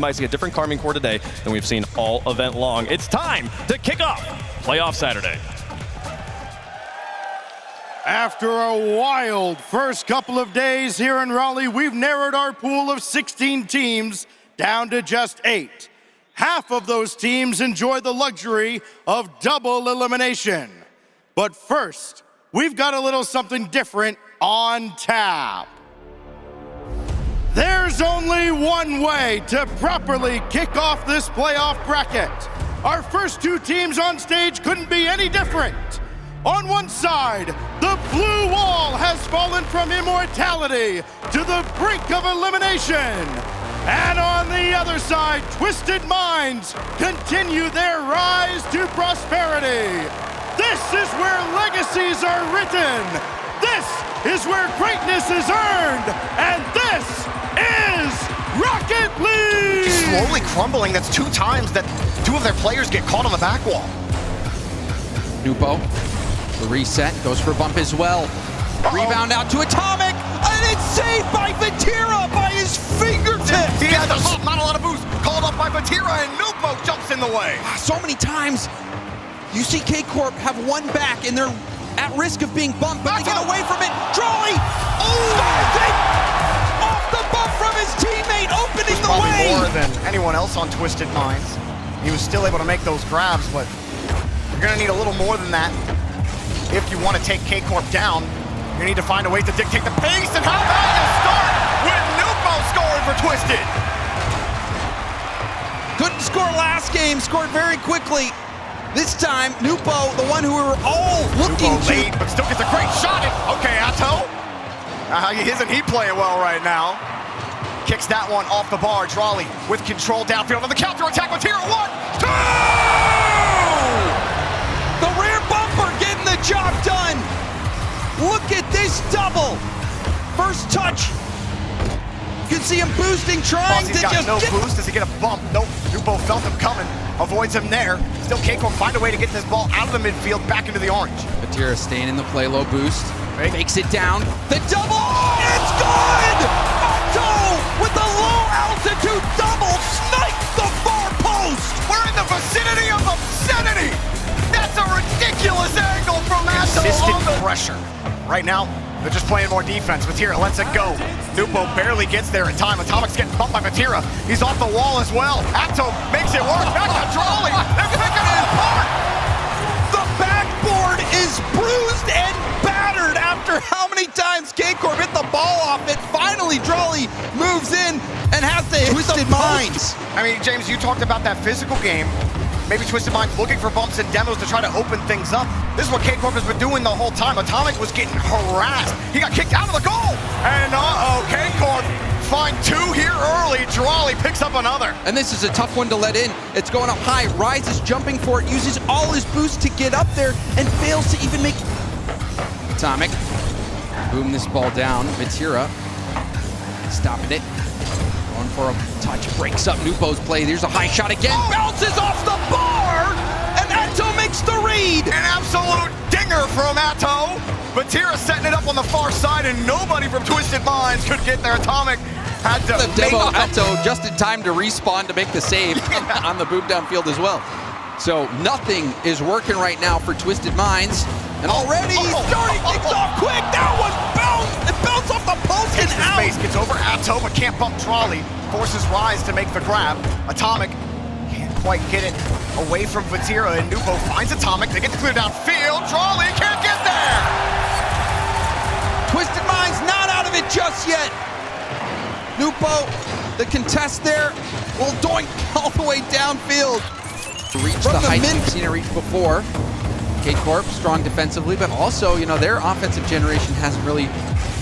customizing a different KARMINE core today than we've seen all event long. It's time to kick off Playoff Saturday. After a wild first couple of days here in Raleigh, we've narrowed our pool of 16 teams down to just 8. Half of those teams enjoy the luxury of double elimination. But first, we've got a little something different on tap. There's only one way to properly kick off this playoff bracket. Our first 2 teams on stage couldn't be any different. On one side, the blue wall has fallen from immortality to the brink of elimination. And on the other side, Twisted Minds continue their rise to prosperity. This is where legacies are written. This is where greatness is earned. And this is Rocket League! Slowly crumbling. That's 2 times that 2 of their players get caught on the back wall. Nupo, the reset, goes for a bump as well. Rebound out to Atomic, and it's saved by Vatira by his fingertips. Yeah, not a lot of boost. Called up by Vatira, and Nupo jumps in the way. So many times, you see K-Corp have one back, and they're at risk of being bumped, but they get away from it. Trolley! Scores it! Off the bump from his teammate, opening the way! More than anyone else on Twisted Minds. He was still able to make those grabs, but you're gonna need a little more than that. If you want to take K-Corp down, you need to find a way to dictate the pace, and how about you start with Nupo scoring for Twisted? Couldn't score last game, scored very quickly. This time, Nupo, the one who we were all looking Nupo late, but still gets a great shot at, okay, Atto. Isn't he playing well right now? Kicks that one off the bar. Raleigh with control downfield on the counter attack with here. 1, 2! The rear bumper getting the job done. Look at this double. First touch. You can see him boosting, trying to just no boost. Does he get a bump? Nope. Nupo felt him coming. Avoids him there. Still K-Corp find a way to get this ball out of the midfield back into the orange. Vatira staying in the play, low boost. Fakes it down. The double. It's good! Otto with the low altitude double snipes the far post. We're in the vicinity of obscenity. That's a ridiculous angle from Atto. Consistent pressure. Right now, they're just playing more defense. Vatira lets it go. Nupo barely gets there in time. Atomic's getting bumped by Vatira. He's off the wall as well. Atto makes it work. Back to Raleigh. They're picking it apart. The backboard is bruised and battered after how many times K-Corp hit the ball off it. Finally, Raleigh moves in and has to hit Twisted Minds. I mean, James, you talked about that physical game. Maybe Twisted Minds looking for bumps and demos to try to open things up. This is what K-Corp has been doing the whole time. Atomic was getting harassed. He got kicked out of the goal. And K-Corp find 2 here early. Raleigh picks up another. And this is a tough one to let in. It's going up high. Rise is jumping for it, uses all his boost to get up there, and fails to even make... Atomic. Boom this ball down. Vatira stopping it. Going for a touch, breaks up Nupo's play. There's a high shot again, bounces off the bar, and Atto makes the read. An absolute dinger from Atto. Vatira setting it up on the far side, and nobody from Twisted Minds could get there. Atomic had to the demo Atto just in time to respawn to make the save on the boom downfield as well. So nothing is working right now for Twisted Minds. And already starting things off quick. That one bounced. It bounced off the post and out. Space, gets over Atto, but can't bump Raleigh. Forces Rise to make the grab. Atomic can't quite get it away from Vatira, and Nupo finds Atomic. They get the clear downfield. Raleigh can't get there. Twisted Minds not out of it just yet. Nupo, the contest there, will doink all the way downfield. Reach the height we've seen it reach before. K-Corp, strong defensively, but also, you know, their offensive generation hasn't really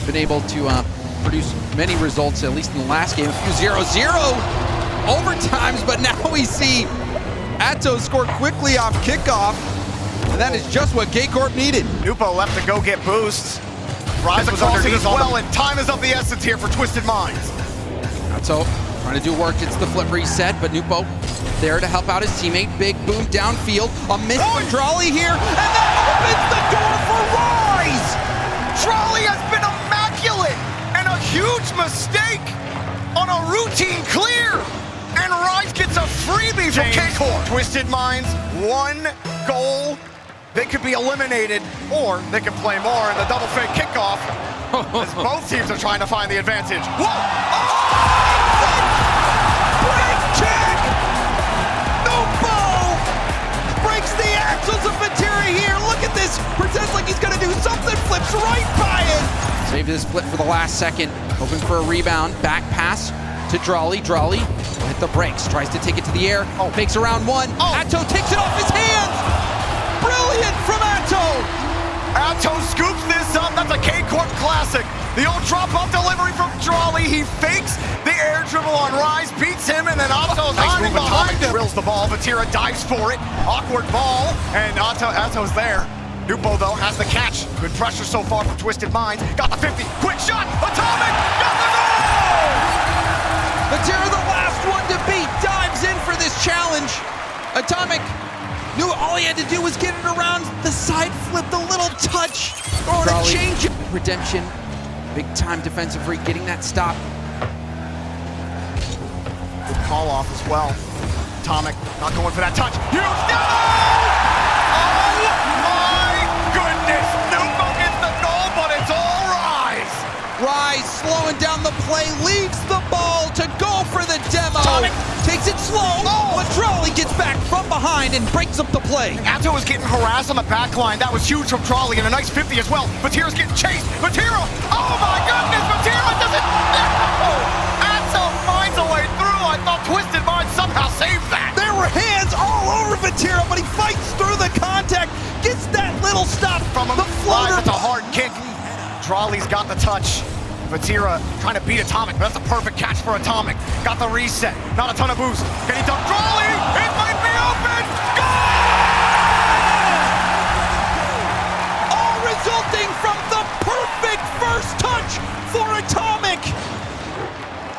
been able to produce many results, at least in the last game. A few 0-0 overtimes, but now we see Atto score quickly off kickoff, and that is just what K-Corp needed. Nupo left to go get boosts. Rise was underneath as well, and time is of the essence here for Twisted Minds. Atto trying to do work, it's the flip reset, but Nupo there to help out his teammate. Big boom downfield, a miss from Raleigh here, and that opens the door for Rise! Raleigh has been immaculate, and a huge mistake on a routine clear. And teams from KARMINE. Twisted Minds, 1 goal. They could be eliminated, or they could play more in the double fake kickoff, as both teams are trying to find the advantage. Whoa! Oh! Break check! Nupo breaks the axles of Vatira here. Look at this. Pretends like he's going to do something. Flips right by it. Saved his split for the last second. Hoping for a rebound. Back pass to Raleigh. Raleigh hit the brakes. Tries to take it to the air. Fakes around one. Atto takes it off his hands. Brilliant from Atto! Atto scoops this up. That's a KARMINE classic. The old drop-off delivery from Raleigh. He fakes the air dribble on Rise, beats him, and then Atto's hiding behind him. Drills the ball. Vatira dives for it. Awkward ball, and Atto's there. Nupo, though, has the catch. Good pressure so far from Twisted Minds. Got the 50. Quick shot. Atomic. Got the goal! Vatira, the last one to beat, dives in for this challenge. Atomic knew all he had to do was get it around the side flip, the little touch, or to change it. Redemption, big time defensive free, getting that stop. Good call off as well. Atomic not going for that touch. Huge no! Oh my goodness! Nupo gets the goal, but it's all Rise. Rise slowing down the play, leaves the ball to go for the demo. Atomic takes it slow, but Raleigh gets back from behind and breaks up the play. Atto was getting harassed on the back line. That was huge from Raleigh, and a nice 50 as well. Vatira's getting chased. Vatira! Oh my goodness! Vatira doesn't... No! Atto finds a way through. I thought Twisted Mind somehow saved that. There were hands all over Vatira, but he fights through the contact, gets that little stop from him. The floater. That's a hard kick. Raleigh's got the touch. Vatira trying to beat Atomic, but that's a perfect catch for Atomic. Got the reset, not a ton of boost. Can he dunk Raleigh? It might be open! Goal! All resulting from the perfect first touch for Atomic.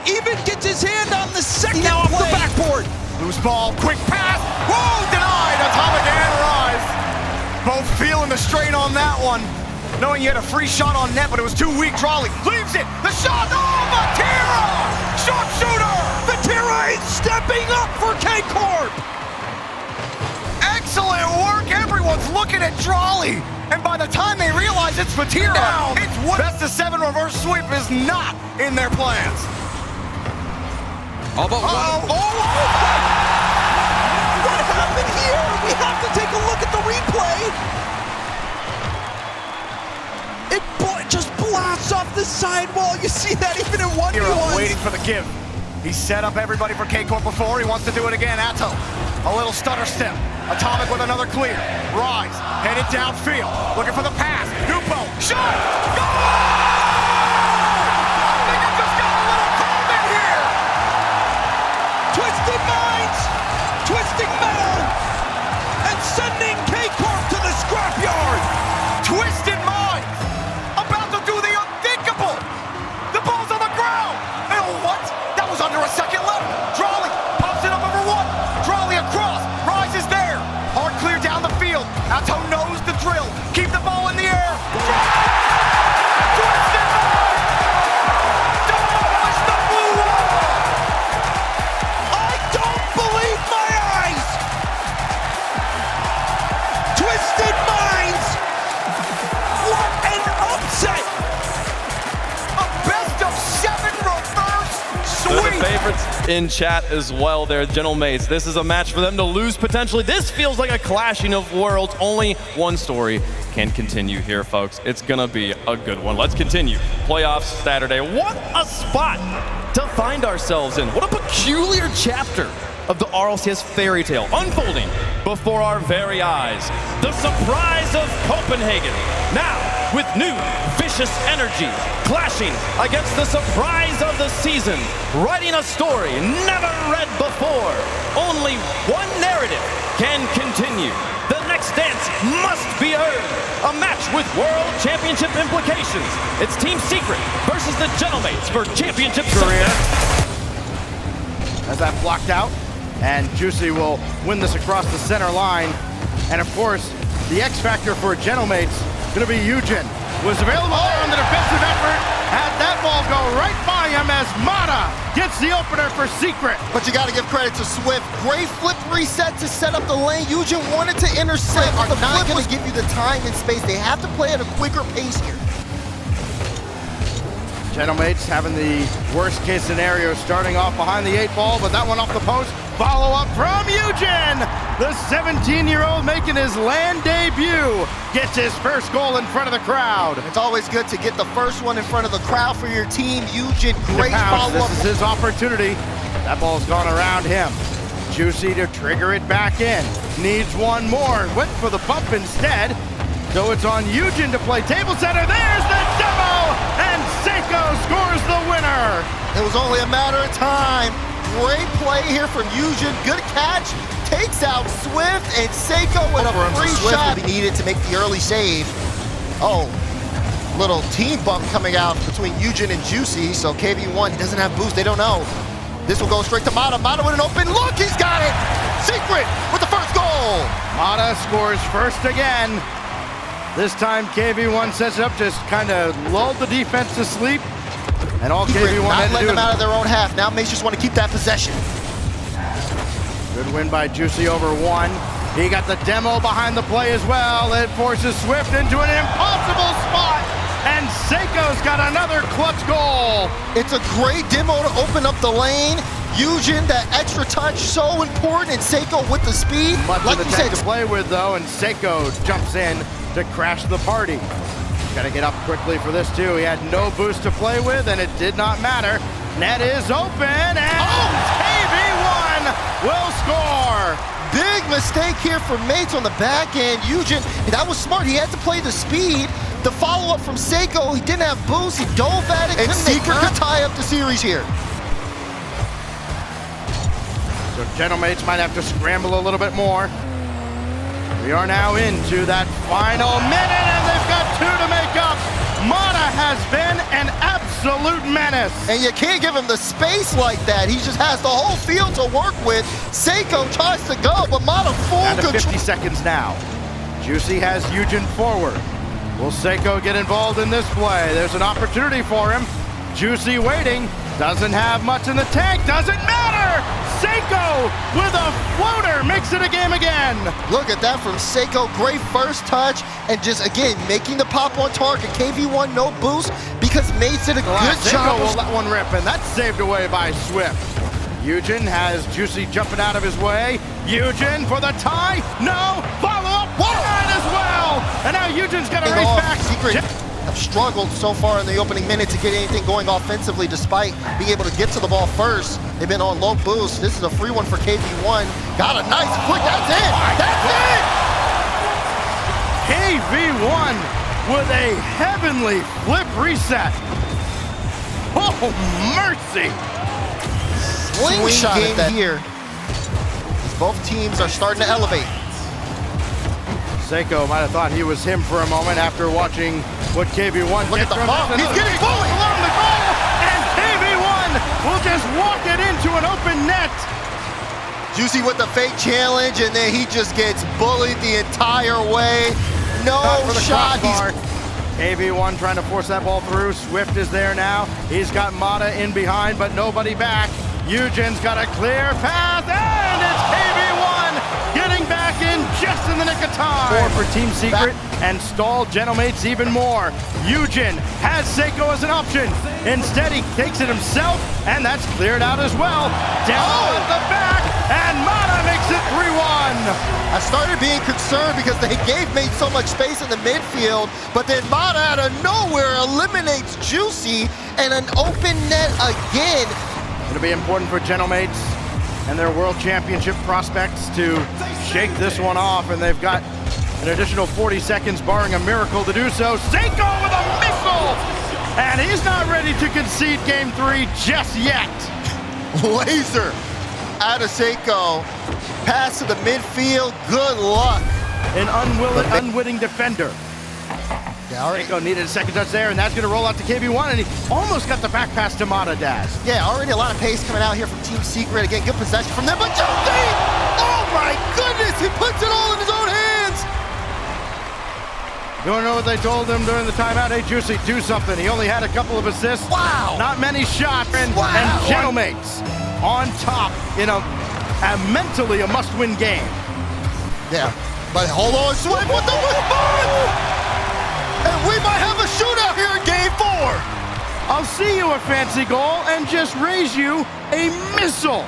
Even gets his hand on the second now off the backboard. Loose ball, quick pass. Whoa, denied! Atomic and Rise. Both feeling the strain on that one. Knowing he had a free shot on net, but it was too weak. Raleigh leaves it. The shot. Oh, Vatira! Sharpshooter! Vatira is stepping up for KARMINE. Excellent work. Everyone's looking at Raleigh. And by the time they realize it's Vatira, it's best of 7 reverse sweep is not in their plans. What happened here? We have to take a look at the replay. It just blasts off the sidewall. You see that even in 1v1. Waiting for the give. He set up everybody for KARMINE before. He wants to do it again. Atto, a little stutter step. Atomic with another clear. Rise, headed downfield. Looking for the pass. Nupo, shot! Goal! I think it just got a little cold in here. Twisted Minds, twisting metal, and sending KARMINE to the scrapyard. Twisted Minds, about to do the unthinkable. The ball's on the ground. And what? That was under a second left. Raleigh pops it up over one. Raleigh across. Rise is there. Hard clear down the field. Atto knows the drill. Keep the ball in the air. Twisted Minds demolish the blue wall. I don't believe my eyes. Twisted Minds. What an upset! A best of 7 reverse They're sweep. the favorites in chat as well. They're gentle mates. This is a match for them to lose potentially. This feels like a clashing of worlds. Only one story can continue here, folks. It's gonna be a good one. Let's continue. Playoffs Saturday. What a spot to find ourselves in. What a peculiar chapter of the RLCS fairy tale unfolding before our very eyes. The surprise of Copenhagen. Now, with new, vicious energy, clashing against the surprise of the season, writing a story never read before. Only one narrative can continue. The next dance must be earned. A match with World Championship implications. It's Team Secret versus the Gentlemates for Championship Career. As that blocked out, and Juicy will win this across the center line. And of course, the X factor for Gentlemates gonna be Eugen. Was available on the defensive effort, had that ball go right by him as Mata gets the opener for Secret. But you gotta give credit to Swift. Great flip reset to set up the lane. Eugen wanted to intercept, but the flip was give you the time and space. They have to play at a quicker pace here. Gentlemates having the worst case scenario, starting off behind the 8-ball, but that one off the post. Follow up from Eugen. The 17-year-old making his land debut gets his first goal in front of the crowd. It's always good to get the first one in front of the crowd for your team. Eugen, great follow-up. This is his opportunity. That ball's gone around him. Juicy to trigger it back in. Needs one more. Went for the bump instead. So it's on Eugen to play table center. There's the demo! And Seiko scores the winner! It was only a matter of time. Great play here from Eugen. Good catch. Takes out Swift, and Seiko with a free shot. Will be needed to make the early save. Oh, little team bump coming out between Eugen and Juicy. So KV1, he doesn't have boost. They don't know. This will go straight to Mata. Mata with an open look. He's got it. Secret with the first goal. Mata scores first again. This time KV1 sets it up, just kind of lulled the defense to sleep. And all KV1 had to do letting them out of their own half. Now Mace just want to keep that possession. Good win by Juicy over one. He got the demo behind the play as well. It forces Swift into an impossible spot. And Seiko's got another clutch goal. It's a great demo to open up the lane. Eugen, that extra touch, so important. And Seiko with the speed. Much of the tank to play with though, and Seiko jumps in to crash the party. Got to get up quickly for this too. He had no boost to play with, and it did not matter. Net is open, and KV1 will score. Big mistake here for Mates on the back end. Eugen, that was smart. He had to play the speed. The follow-up from Seiko, he didn't have boost. He dove at it. And Secret could tie up the series here. So Gentlemates might have to scramble a little bit more. We are now into that final minute, and they've got two to make up. Mata has been an absolute menace. And you can't give him the space like that. He just has the whole field to work with. Seiko tries to go, but Mata full control. 50 seconds now. Juicy has Eugen forward. Will Seiko get involved in this play? There's an opportunity for him. Juicy waiting. Doesn't have much in the tank. Doesn't matter. Seiko with a floater makes it a game again. Look at that from Seiko. Great first touch, and just again making the pop on target. KV1 no boost because Mates did a good job. Seiko will let one rip, and that's saved away by Swift. Eugen has Juicy jumping out of his way. Eugen for the tie. No. Follow up. One as well. And now Eugen's got to race back. Secret have struggled so far in the opening minute to get anything going offensively, despite being able to get to the ball first. They've been on low boost. This is a free one for KV1. Got a nice flick. That's it. That's it. KV1 with a heavenly flip reset. Oh, mercy. Slingshot game here. As both teams are starting to elevate. Seiko might have thought he was him for a moment after watching what KV1 Look at the bump. He's getting bullied along the goal, and KV1 will just walk it into an open net. Juicy with the fake challenge, and then he just gets bullied the entire way. No shot. KV1 trying to force that ball through. Swift is there now. He's got Mata in behind, but nobody back. Eugen's got a clear path, and it's KV1 getting back in just in the nick of time. 4 for Team Secret and stalled Gentlemates even more. Eugen has Seiko as an option. Instead, he takes it himself, and that's cleared out as well. Down at the back, and Mata makes it 3-1. I started being concerned because they gave Mates so much space in the midfield, but then Mata out of nowhere eliminates Juicy, and an open net again. It'll be important for Gentlemates and their World Championship prospects to shake this one off, and they've got an additional 40 seconds barring a miracle to do so. Seiko with a missile, and he's not ready to concede game 3 just yet. Laser out of Seiko. Pass to the midfield, good luck. An unwitting defender. Seiko needed a second touch there, and that's going to roll out to KV1, and he almost got the back pass to Mata Daz. Yeah, already a lot of pace coming out here from Team Secret. Again, good possession from them, but Juicy! Oh my goodness, he puts it all in his own hands! You wanna know what they told him during the timeout? Hey, Juicy, do something. He only had a couple of assists. Wow. Not many shots. And Gentlemates on top in a mentally a must-win game. Yeah, but hold on, Swift with the response! And we might have a shootout here in game 4. I'll see you a fancy goal and just raise you a missile.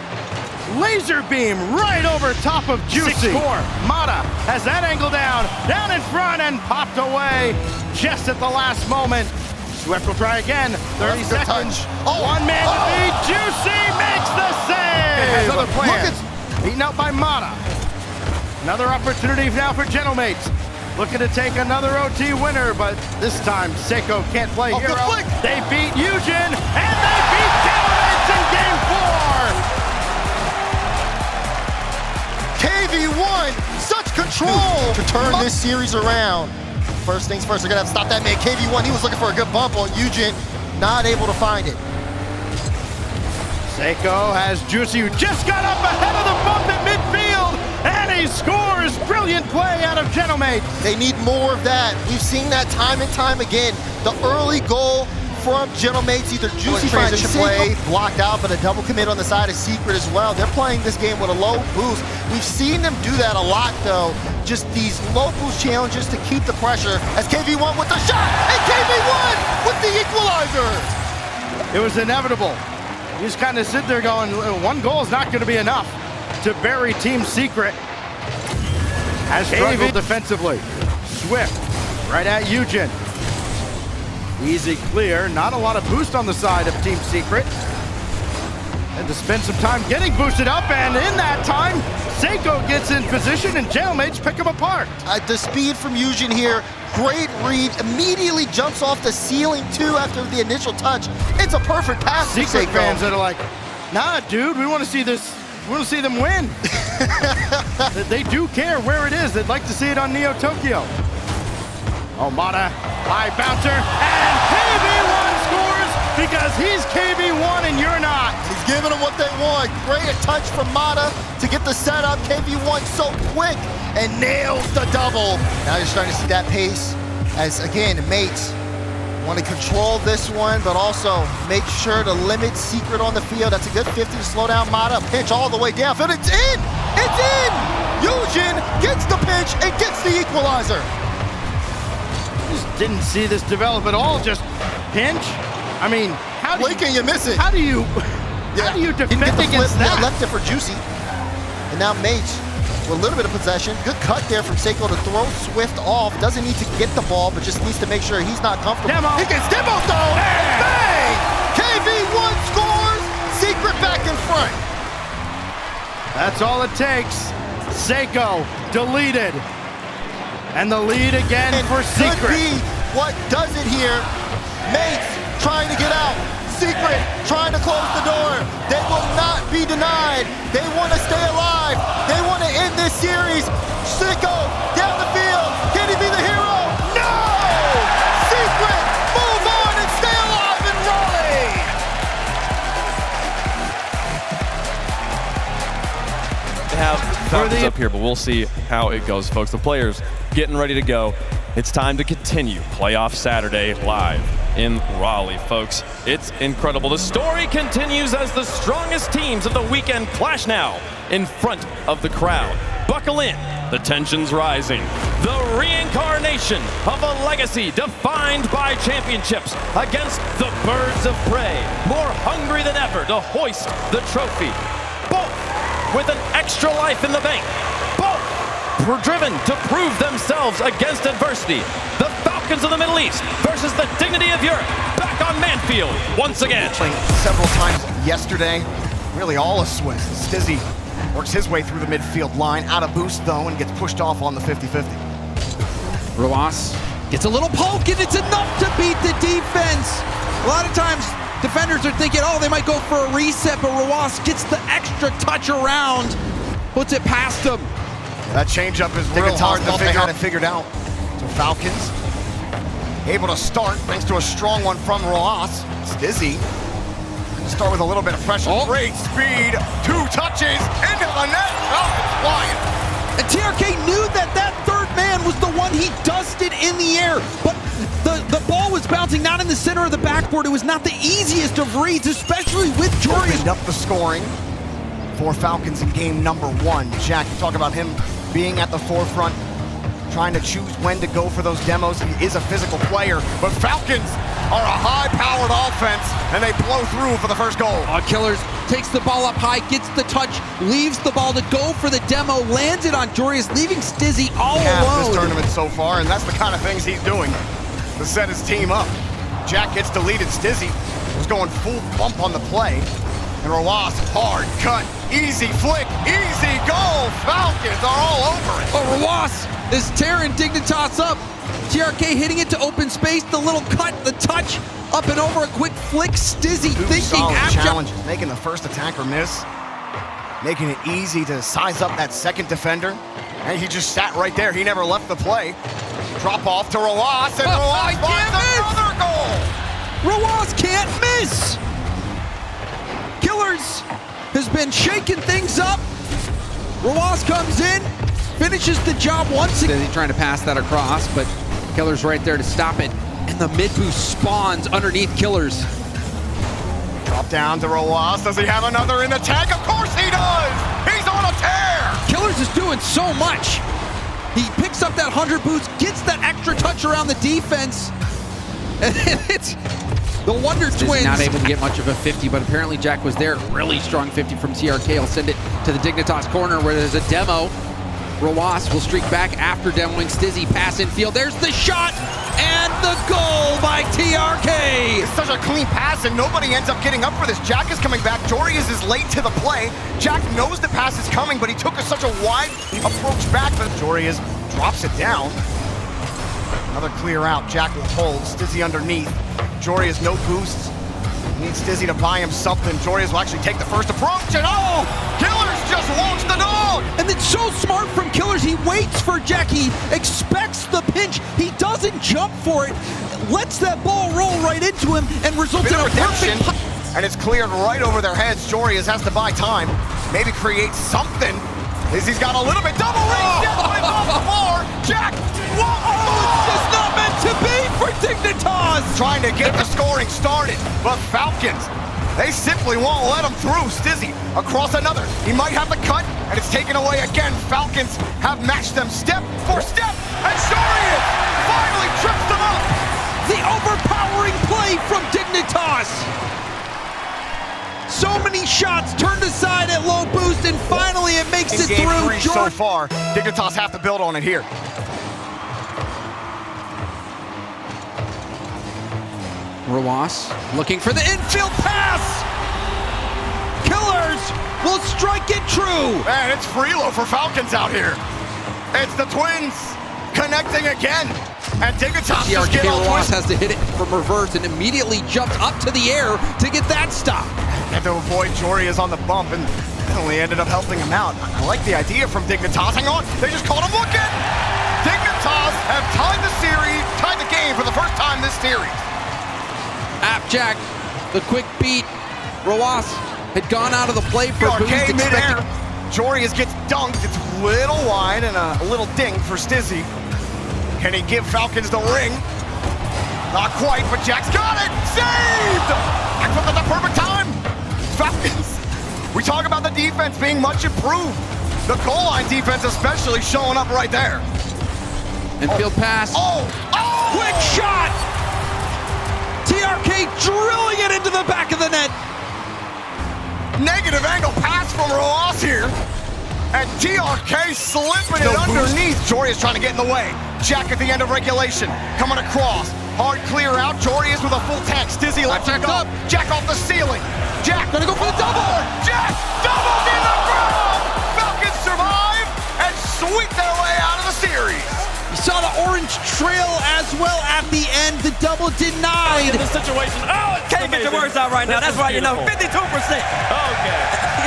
Laser beam right over top of Juicy. Mata has that angle down in front and popped away just at the last moment. Swift will try again, 30 seconds. One man to beat, Juicy makes the save! Has other plans. Beaten out by Mata. Another opportunity now for Gentlemates. Looking to take another OT winner, but this time Seiko can't play hero. They beat Eugen, and they beat Gentlemates in game 4! KV1, such control to turn this series around. First things first, they're gonna have to stop that man. KV1, he was looking for a good bump on Eugen, not able to find it. Seiko has Juicy, who just got up ahead of the bump at midfield, and he scores! Brilliant play out of Gentlemates. They need more of that. We've seen that time and time again. The early goal from Gentlemates, either Juicy finds play, blocked out, but a double commit on the side is Secret as well. They're playing this game with a low boost. We've seen them do that a lot, though. Just these low boost challenges to keep the pressure. As KV1 with the shot, and KV1 with the equalizer. It was inevitable. You just kind of sit there going, one goal is not going to be enough to bury Team Secret. Has struggled defensively. Swift, right at Eugen. Easy clear, not a lot of boost on the side of Team Secret. Had to spend some time getting boosted up, and in that time, Seiko gets in position and Gentlemates pick him apart. The speed from Eugen here, great read, immediately jumps off the ceiling too after the initial touch. It's a perfect pass for Secret Seiko. fans that are like, nah, dude, we want to see this. We want to see them win. They do care where it is. They'd like to see it on Neo Tokyo. Oh, Mata, high bouncer, and KV1 scores because he's KV1 and you're not. He's giving them what they want. Great touch from Mata to get the setup. KV1 so quick and nails the double. Now you're starting to see that pace as, again, mates want to control this one, but also make sure to limit Secret on the field. That's a good 50 to slow down Mata. Pinch all the way downfield. It's in! It's in! Eugen gets the pinch and gets the equalizer. Just didn't see this develop at all. Just pinch. I mean, how do you miss it? How do you defend against that? Left it for Juicy, and now Mates with a little bit of possession. Good cut there from Seiko to throw Swift off. Doesn't need to get the ball, but just needs to make sure he's not comfortable. Demo. He gets demo though. Bang! KV1 scores. Secret back in front. That's all it takes. Seiko deleted. And the lead again for Secret. Could be what does it here. Mates trying to get out. Secret trying to close the door. They will not be denied. They want to stay alive. They want to end this series. Seiko down the field. Can he be the hero? No! Secret move on and stay alive in Raleigh. They have Falcons up here, but we'll see how it goes, folks. The players getting ready to go. It's time to continue Playoff Saturday live in Raleigh, folks. It's incredible. The story continues as the strongest teams of the weekend clash now in front of the crowd. Buckle in, the tension's rising. The reincarnation of a legacy defined by championships against the birds of prey, more hungry than ever to hoist the trophy. Both with an extra life in the bank. Both were driven to prove themselves against adversity. The Falcons of the Middle East versus the Dignity of Europe, back on Manfield once again. Playing several times yesterday, really all of Swiss. Stizzy works his way through the midfield line, out of boost though, and gets pushed off on the 50-50. Roas gets a little poke, and it's enough to beat the defense. A lot of times, defenders are thinking, oh, they might go for a reset, but Roas gets the extra touch around, puts it past him. That changeup is real hard to figure out. Figured out. So Falcons able to start thanks to a strong one from Roas. Stizzy start with a little bit of pressure. Great speed, 2 touches into the net. Falcons flying. And TRK knew that that third man was the one he dusted in the air, but the ball was bouncing not in the center of the backboard. It was not the easiest of reads, especially with Jordan. Opened up the scoring for Falcons in game number 1. Jack, you talk about him being at the forefront, trying to choose when to go for those demos. He is a physical player, but Falcons are a high-powered offense, and they blow through for the first goal. Killers takes the ball up high, gets the touch, leaves the ball to go for the demo, lands it on Jorius, leaving Stizzy all alone. This tournament so far, and that's the kind of things he's doing to set his team up. Jack gets deleted. Stizzy was going full bump on the play, and Rawas, hard cut, easy flick, easy goal. Falcons are all over it. Oh, Rawas is tearing Dignitas up. TRK hitting it to open space, the little cut, the touch, up and over, a quick flick. Stizzy thinking after challenges, making the first attacker miss, making it easy to size up that second defender. And he just sat right there. He never left the play. Drop off to Rawas, and Rawas finds another goal. Rawas can't miss. Killers has been shaking things up. Rawas comes in, finishes the job once again. He's trying to pass that across, but Killers right there to stop it. And the mid boost spawns underneath Killers. Drop down to Rawas. Does he have another in the tank? Of course he does! He's on a tear! Killers is doing so much. He picks up that 100 boost, gets that extra touch around the defense. And it's the Wonder Twins. Not able to get much of a 50, but apparently Jack was there. Really strong 50 from TRK. He'll send it to the Dignitas corner where there's a demo. Rawas will streak back after demoing. Stizzy pass infield. There's the shot and the goal by TRK. It's such a clean pass and nobody ends up getting up for this. Jack is coming back. Jorius is late to the play. Jack knows the pass is coming, but he took such a wide approach back. But Jorius drops it down. Another clear out. Jack will hold. Stizzy underneath. Jorius no boosts. Needs Stizzy to buy him something. Jorius will actually take the first approach, and oh! Killers just launched the dog! And it's so smart from Killers. He waits for Jack. He expects the pinch. He doesn't jump for it. Lets that ball roll right into him and results in a redemption. perfect... And it's cleared right over their heads. Jorius has to buy time. Maybe create something. He's got a little bit double range. Definitely off the floor. Jack! Whoa! It's just not meant to be for Dignitas! Trying to get the scoring started, but Falcons, they simply won't let him through. Stizzy across another. He might have the cut, and it's taken away again. Falcons have matched them step for step, and Jorius finally trips them up. The overpowering play from Dignitas. So many shots turned aside at low boost, and finally it makes it game through. 3 so far. Dignitas have to build on it here. Rawas looking for the infield pass. Killers will strike it true. Man, it's Freelo for Falcons out here. It's the Twins connecting again. And Dignitas just get all Rawas has to hit it from reverse and immediately jumped up to the air to get that stop. Had to avoid Jorius on the bump, and only ended up helping him out. I like the idea from Dignitas. Hang on, they just called him looking. Dignitas have tied the game for the first time this series. Jack, the quick beat. Rawas had gone out of the play for boost. Mid-air. Jorius gets dunked. It's a little wide and a little ding for Stizzy. Can he give Falcons the ring? Not quite, but Jack's got it! Saved! I put at the perfect time! Falcons, we talk about the defense being much improved. The goal line defense especially showing up right there. Infield pass. Quick shot! TRK drilling it into the back of the net. Negative angle pass from Rawas here. And TRK slipping it underneath. Jorius trying to get in the way. Jack at the end of regulation. Coming across. Hard clear out. Jorius with a full tank. Stizzy lets him go. Jack off the ceiling. Jack gonna go for the double. Jack doubled in the ground. Falcons survive and sweep their way out of the series. You saw the orange trail as well at the end. The double denied. In the situation. Oh, it's can't get your words out right now. That's why beautiful. you know 52%. Okay.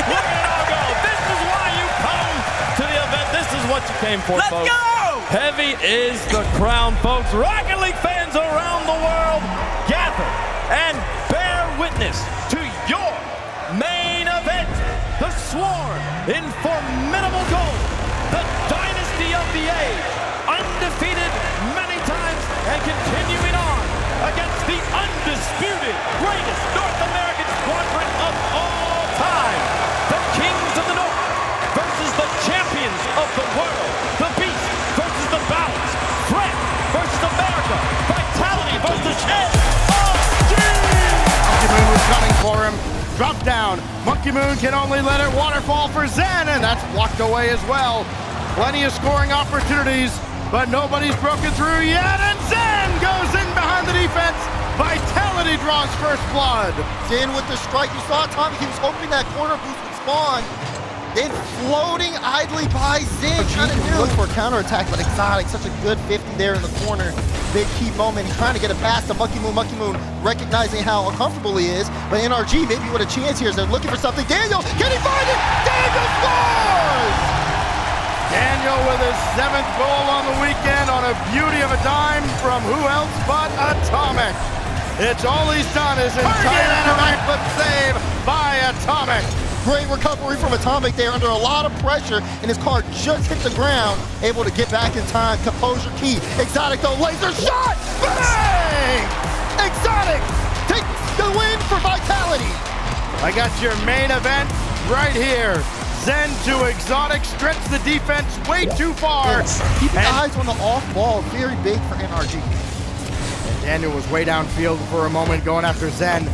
Look at all go. This is why you come to the event. This is what you came for, Let's folks. go! Heavy is the crown, folks. Rocket League fans around the world, gather and bear witness to your main event. The Swarm in formidable gold. The dynasty of the age. undefeated many times and continuing on against the undisputed greatest North American squadron of all time. The Kings of the North versus the champions of the world. The Beast versus the Balance. Fred versus America. Vitality versus NRG. Monkey Moon was coming for him. Drop down. Monkey Moon can only let it waterfall for Zen, and that's blocked away as well. Plenty of scoring opportunities, but nobody's broken through yet, and Zen goes in behind the defense. Vitality draws first blood. Zen with the strike. You saw Tommy, he was hoping that corner boost would spawn. Then floating idly by Zen, trying to look for a counterattack, but Exotic, such a good 50 there in the corner. Big key moment, trying to get it past the Monkey Moon. Monkey Moon recognizing how uncomfortable he is, but NRG maybe with a chance here as they're looking for something. Daniel, can he find it? Daniel scores! Daniel with his 7th goal on the weekend on a beauty of a dime from who else but Atomic. It's all he's done his entire backflip save by Atomic. Great recovery from Atomic there under a lot of pressure, and his car just hit the ground, able to get back in time. Composure key. Exotic though, laser shot! Bang! Exotic takes the win for Vitality. I got your main event right here. Zen to Exotic, stretch the defense way too far. Yes. Keeping eyes on the off ball, very big for NRG. Daniel was way downfield for a moment going after Zen.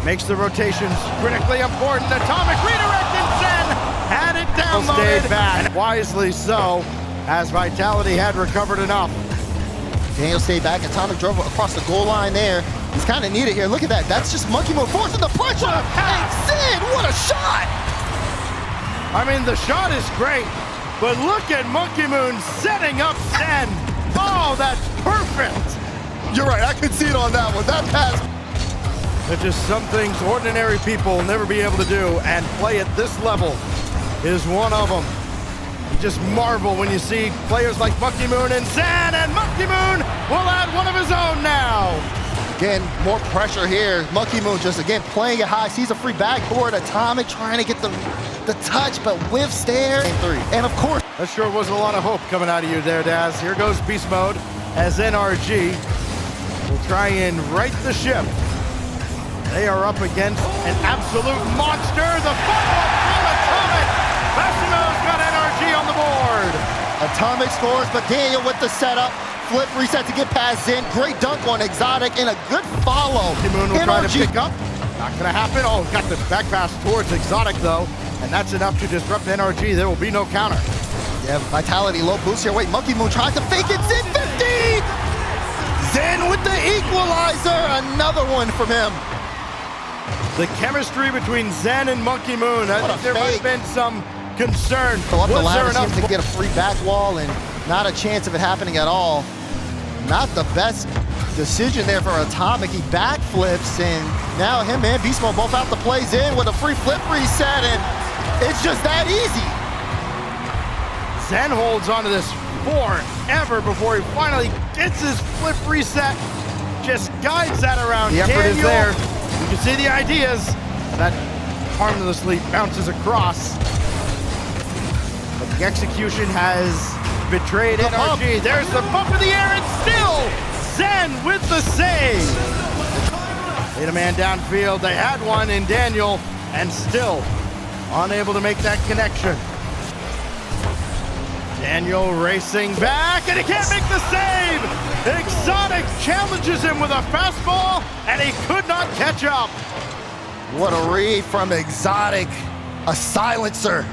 Makes the rotations critically important. Atomic redirect, and Zen had it downloaded. Stayed back, wisely so, as Vitality had recovered enough. Daniel stayed back. Atomic drove across the goal line there. He's kind of needed here. Look at that. That's just Monkey Moon forcing the pressure. And Zen, what a shot! I mean, the shot is great, but look at Monkey Moon setting up Zen. Oh, that's perfect. You're right. I could see it on that one. That pass. There's just some things ordinary people will never be able to do, and play at this level is one of them. You just marvel when you see players like Monkey Moon and Zen, and Monkey Moon will add one of his own now. Again, more pressure here. Monkey Moon just, again, playing it high. Sees a free backboard. Atomic trying to get the touch, but whiffs there. And of course, that sure was a lot of hope coming out of you there, Daz. Here goes Beast Mode as NRG will try and right the ship. They are up against an absolute monster. The follow-up from Atomic. Massimo's got NRG on the board. Atomic scores, but Daniel with the setup. Flip reset to get past Zen. Great dunk on Exotic and a good follow. Moon will try to pick up. Not gonna happen. Oh, got the back pass towards Exotic though. And that's enough to disrupt NRG. There will be no counter. Yeah, Vitality low boost here. Wait, Monkey Moon tries to fake it. Zen 50! Zen with the equalizer. Another one from him. The chemistry between Zen and Monkey Moon. I think there might have been some concern. So up the ladder, enough seems to get a free back wall and not a chance of it happening at all. Not the best decision there for Atomic. He backflips, and now him and Beast Mode both out the plays in with a free flip reset, and it's just that easy. Zen holds onto this forever before he finally gets his flip reset. Just guides that around. The effort is there. You can see the ideas. That harmlessly bounces across. But the execution has betrayed NRG. There's the bump in the air, and still Zen with the save. Hit a man downfield. They had one in Daniel, and still unable to make that connection. Daniel racing back, and he can't make the save. Exotic challenges him with a fastball, and he could not catch up. What a read from Exotic. A silencer.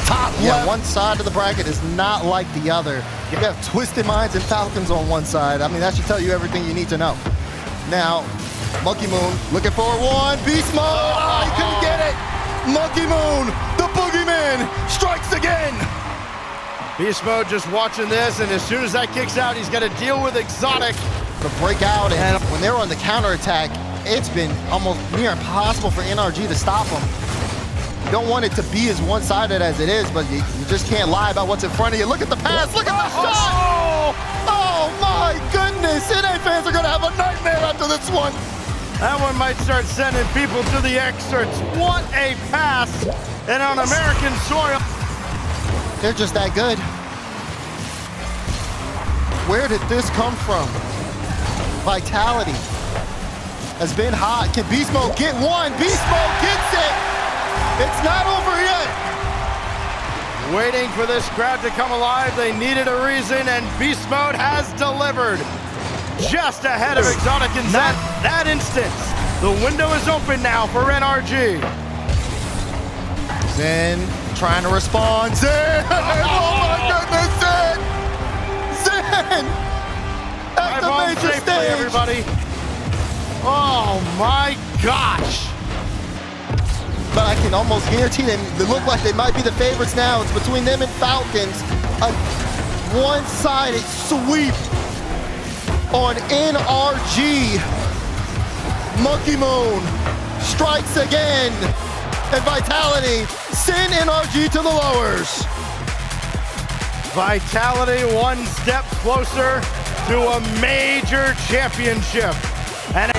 Top left. Yeah, one side of the bracket is not like the other. You have Twisted Minds and Falcons on one side. I mean, that should tell you everything you need to know. Now, Monkey Moon looking for one. Beast Mode. Oh, he couldn't get it. Monkey Moon, the boogeyman, strikes again. Beast Mode just watching this, and as soon as that kicks out, he's got to deal with Exotic. The breakout, and when they're on the counterattack, it's been almost near impossible for NRG to stop them. You don't want it to be as one-sided as it is, but you just can't lie about what's in front of you. Look at the pass, look at the shot! Oh my goodness, NA fans are gonna have a nightmare after this one. That one might start sending people to the excerpts. What a pass, and on American soil. They're just that good. Where did this come from? Vitality has been hot. Can Beast Mode get one? Beast Mode gets it! It's not over yet! Waiting for this crowd to come alive, they needed a reason, and Beast Mode has delivered. Just ahead of Exotic and Zen, that instance. The window is open now for NRG. Zen trying to respond. Zen! Oh my goodness, Zen! Zen! Activate the stage! Everybody. Oh my gosh! But I can almost guarantee them, they look like they might be the favorites now. It's between them and Falcons. A one-sided sweep on NRG. Monkey Moon strikes again. And Vitality send NRG to the lowers. Vitality one step closer to a major championship. And